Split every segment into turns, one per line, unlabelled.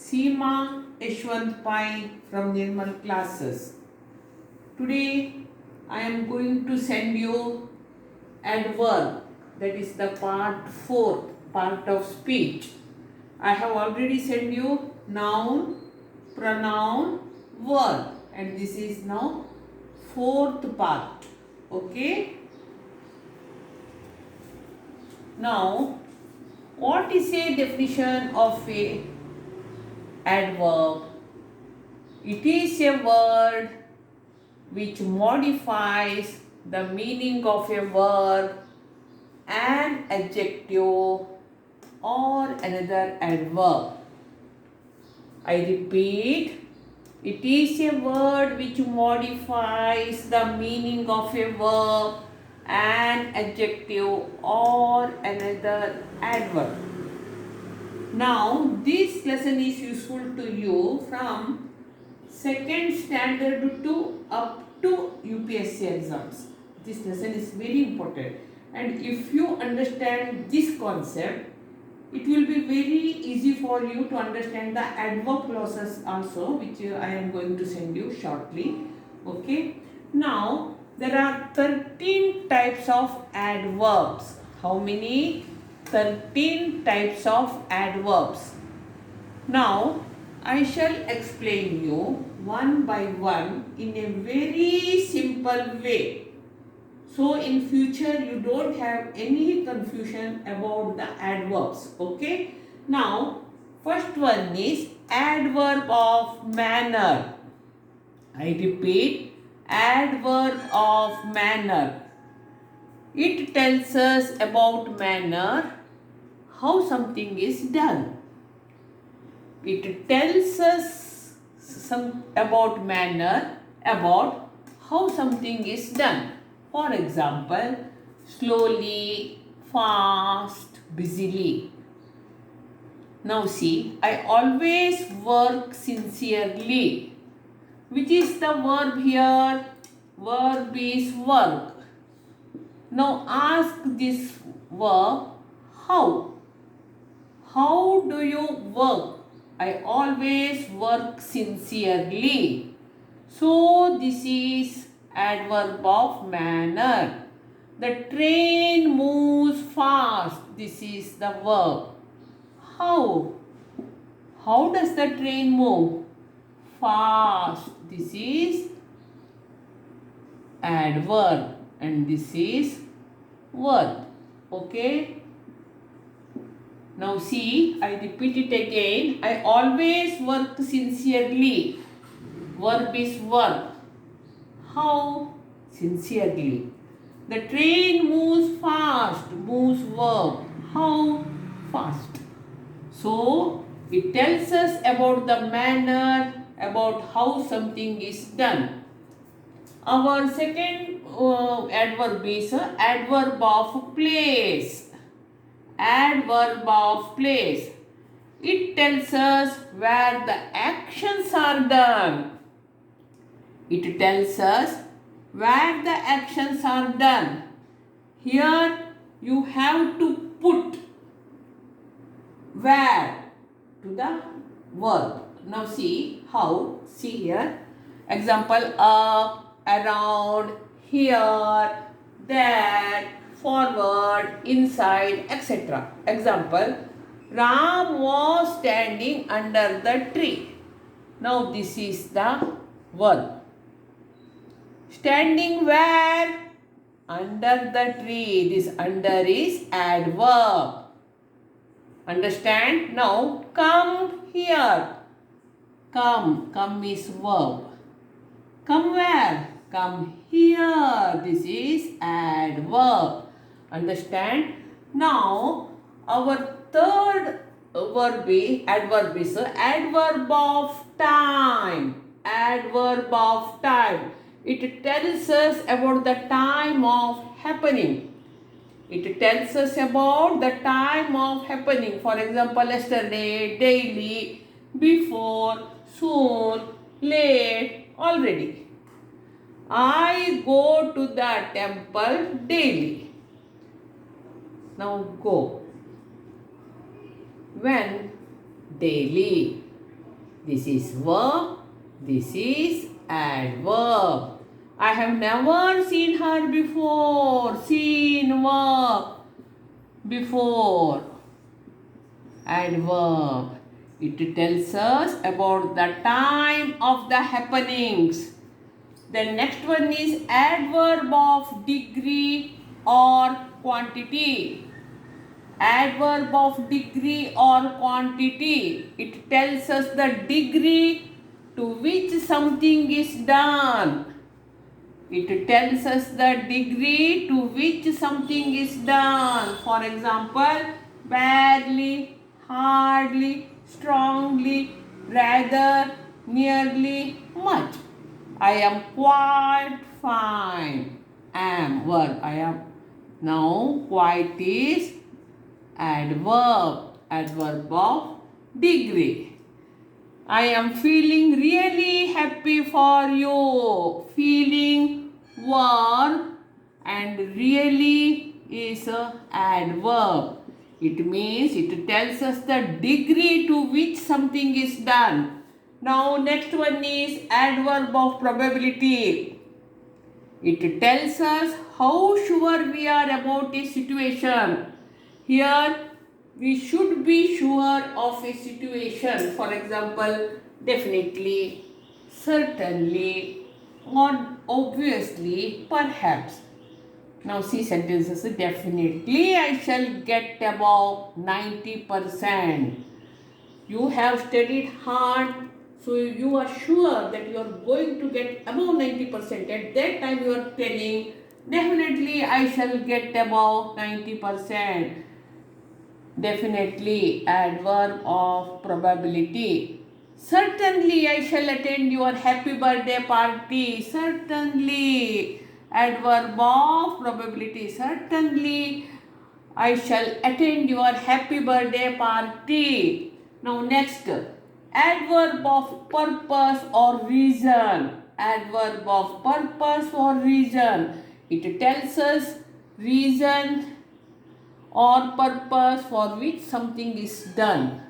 Seema Yashwant Pai from Nirmal classes. Today I am going to send you adverb, that is the part 4, part of speech. I have already sent you noun, pronoun, verb, and this is now 4th part. Okay. Now, what is a definition of a adverb? It is a word which modifies the meaning of a verb, an adjective, or another adverb. I repeat, it is a word which modifies the meaning of a verb, an adjective, or another adverb. Now, this lesson is useful to you from 2nd standard to up to UPSC exams. This lesson is very important, and if you understand this concept, it will be very easy for you to understand the adverb clauses also, which I am going to send you shortly. Okay. Now, there are 13 types of adverbs. How many? 13 types of adverbs. Now, I shall explain you one by one in a very simple way. So, in future you don't have any confusion about the adverbs. Okay. Now, first one is adverb of manner. I repeat, adverb of manner. It tells us about manner, how something is done. It tells us about manner, about how something is done. For example, slowly, fast, busily. Now see, I always work sincerely. Which is the verb here? Verb is work. Now ask this verb, how? How do you work? I always work sincerely. So this is adverb of manner. The train moves fast. This is the verb. How? How does the train move? Fast. This is adverb and this is verb. Okay. Now see, I repeat it again. I always work sincerely. Verb is work. How? Sincerely. The train moves fast. Moves verb. How? Fast. So, it tells us about the manner, about how something is done. Our second adverb is adverb of place. Adverb of place. It tells us where the actions are done. It tells us where the actions are done. Here you have to put where to the verb. Now see how. See here. Example, up, around, here, there, forward, inside, etc. Example, Ram was standing under the tree. Now this is the verb. Standing where? Under the tree. This under is adverb. Understand? Now come here. Come. Come is verb. Come where? Come here. This is adverb. Understand? Now our third adverb is adverb of time. Adverb of time. It tells us about the time of happening. It tells us about the time of happening. For example, yesterday, daily, before, soon, late, already. I go to the temple daily. Now go. When? Daily. This is verb. This is adverb. I have never seen her before. Seen verb before. Adverb. It tells us about the time of the happenings. The next one is adverb of degree or quantity. Adverb of degree or quantity. It tells us the degree to which something is done. It tells us the degree to which something is done. For example, barely, hardly, strongly, rather, nearly, much. I am quite fine. Am verb. I am. Now quite is adverb. Adverb of degree. I am feeling really happy for you. Feeling verb and really is a adverb. It means it tells us the degree to which something is done. Now next one is adverb of probability. It tells us how sure we are about a situation. Here we should be sure of a situation. For example, definitely, certainly, or obviously, perhaps. Now see sentences. Definitely I shall get above 90%. You have studied hard, so you are sure that you are going to get above 90%. At that time you are telling, definitely I shall get above 90%. Definitely, adverb of probability. Certainly I shall attend your happy birthday party. Certainly, adverb of probability. Certainly I shall attend your happy birthday party. Now next, adverb of purpose or reason. Adverb of purpose or reason. It tells us reason or purpose for which something is done.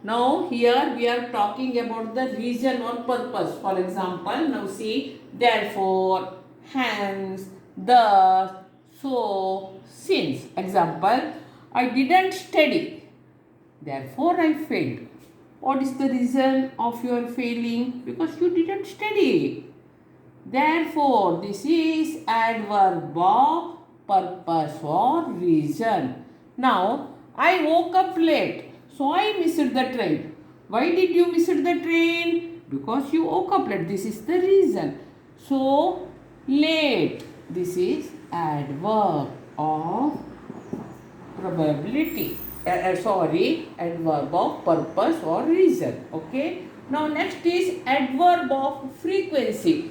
Now here we are talking about the reason or purpose. For example, now see, therefore, hence, thus, so, since. Example, I didn't study, therefore I failed. What is the reason of your failing? Because you didn't study. Therefore, this is adverb of purpose or reason. Now, I woke up late, so I missed the train. Why did you miss the train? Because you woke up late. This is the reason. So, late. This is adverb of probability. Adverb of purpose or reason. Okay. Now, next is adverb of frequency.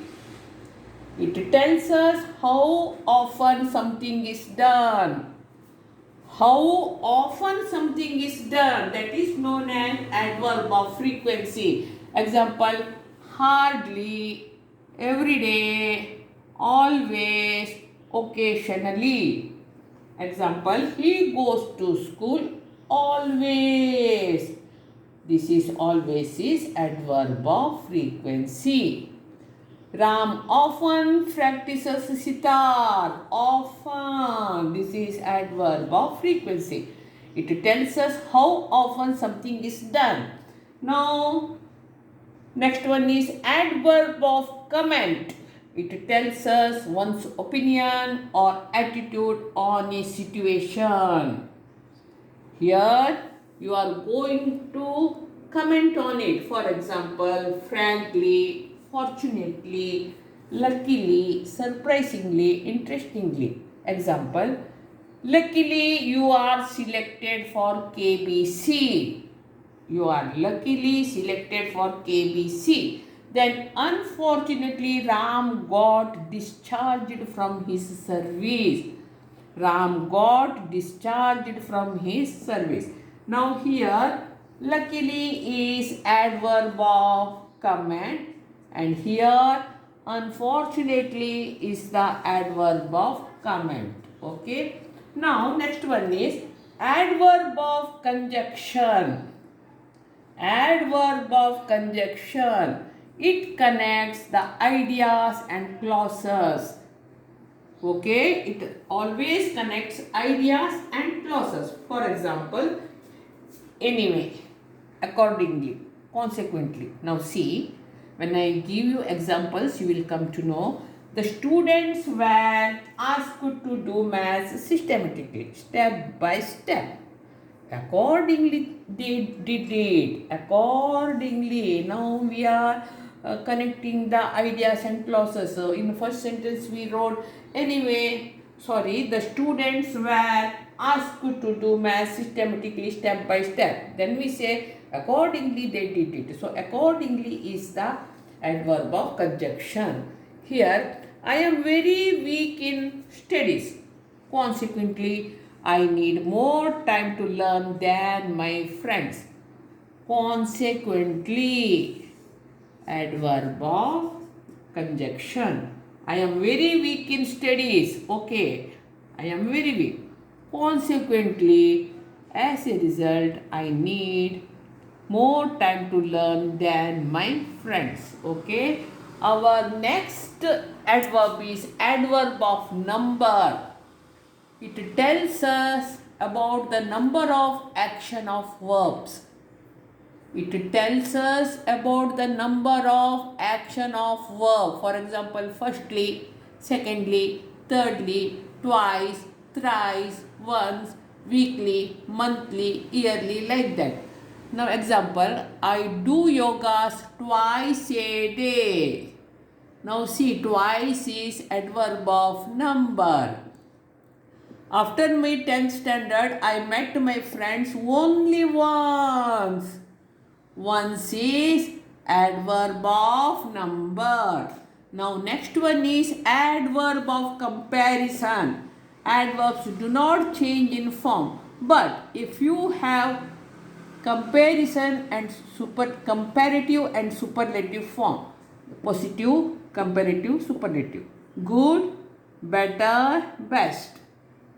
It tells us how often something is done. How often something is done. That is known as adverb of frequency. Example, hardly, every day, always, occasionally. Example, he goes to school always. This is always is adverb of frequency. Ram often practices sitar. Often. This is adverb of frequency. It tells us how often something is done. Now, next one is adverb of comment. It tells us one's opinion or attitude on a situation. Here, you are going to comment on it. For example, frankly, fortunately, luckily, surprisingly, interestingly. Example, luckily you are selected for KBC. You are luckily selected for KBC. Then unfortunately Ram got discharged from his service. Ram got discharged from his service. Now here luckily is adverb of comment. And here, unfortunately, is the adverb of comment. Okay. Now, next one is adverb of conjunction. Adverb of conjunction. It connects the ideas and clauses. Okay, it always connects ideas and clauses. For example, anyway, accordingly, consequently. Now see, when I give you examples, you will come to know. The students were asked to do maths systematically, step by step. Accordingly, they did it. Accordingly, now we are connecting the ideas and clauses. So in the first sentence we wrote, the students were asked to do math systematically step by step. Then we say accordingly they did it. So accordingly is the adverb of conjunction. Here I am very weak in studies. Consequently, I need more time to learn than my friends. Consequently, adverb of conjunction. I am very weak in studies. Okay, I am very weak. Consequently, as a result, I need more time to learn than my friends. Okay, our next adverb is adverb of number. It tells us about the number of action of verbs. It tells us about the number of action of verb. For example, firstly, secondly, thirdly, twice, thrice, once, weekly, monthly, yearly, like that. Now example, I do yogas twice a day. Now see, twice is adverb of number. After my 10th standard, I met my friends only once. Once is adverb of number. Now next one is adverb of comparison. Adverbs do not change in form. But if you have comparison and comparative and superlative form, positive, comparative, superlative, good, better, best,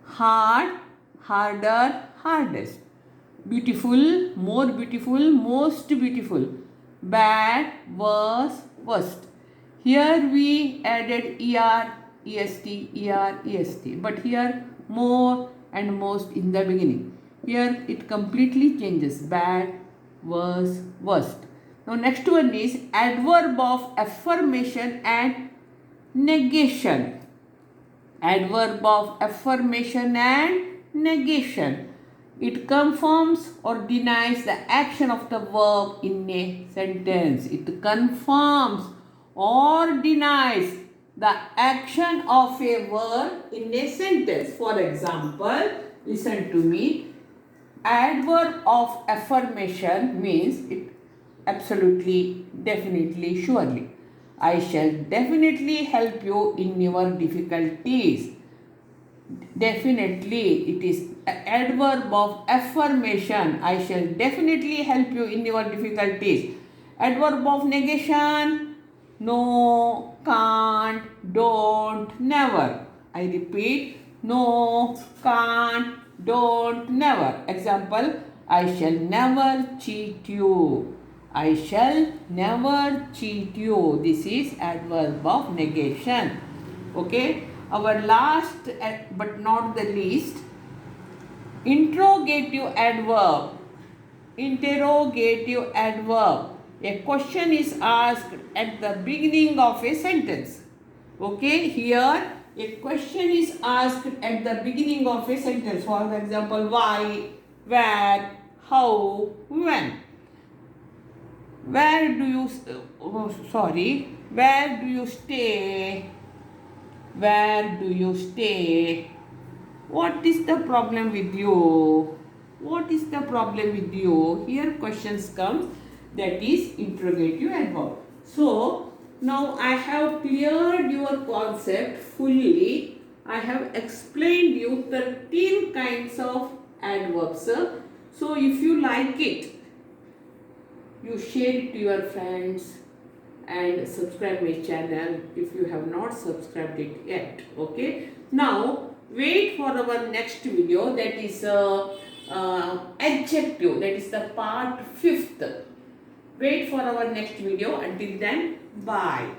hard, harder, hardest, beautiful, more beautiful, most beautiful, bad, worse, worst. Here we added er, est, est, but here more and most in the beginning. Here it completely changes, bad, worse, worst. Now next one is adverb of affirmation and negation. Adverb of affirmation and negation. It confirms or denies the action of the verb in a sentence. It confirms or denies the action of a verb in a sentence. For example, listen to me. Adverb of affirmation means it absolutely, definitely, surely. I shall definitely help you in your difficulties. Definitely, it is an adverb of affirmation. I shall definitely help you in your difficulties. Adverb of negation. No, can't, don't, never. I repeat. No, can't, don't, never. Example, I shall never cheat you. I shall never cheat you. This is adverb of negation. Okay. Our last but not the least, interrogative adverb. Interrogative adverb. A question is asked at the beginning of a sentence. Okay. Here a question is asked at the beginning of a sentence. For example, why, where, how, when. Where do you where do you stay? Where do you stay? What is the problem with you? What is the problem with you? Here questions come, that is interrogative adverb. So now I have cleared your concept fully. I have explained you 13 kinds of adverbs. So if you like it, you share it to your friends and subscribe my channel if you have not subscribed it yet. Okay. Now wait for our next video, that is adjective, that is the part 5th. Wait for our next video. Until then, bye.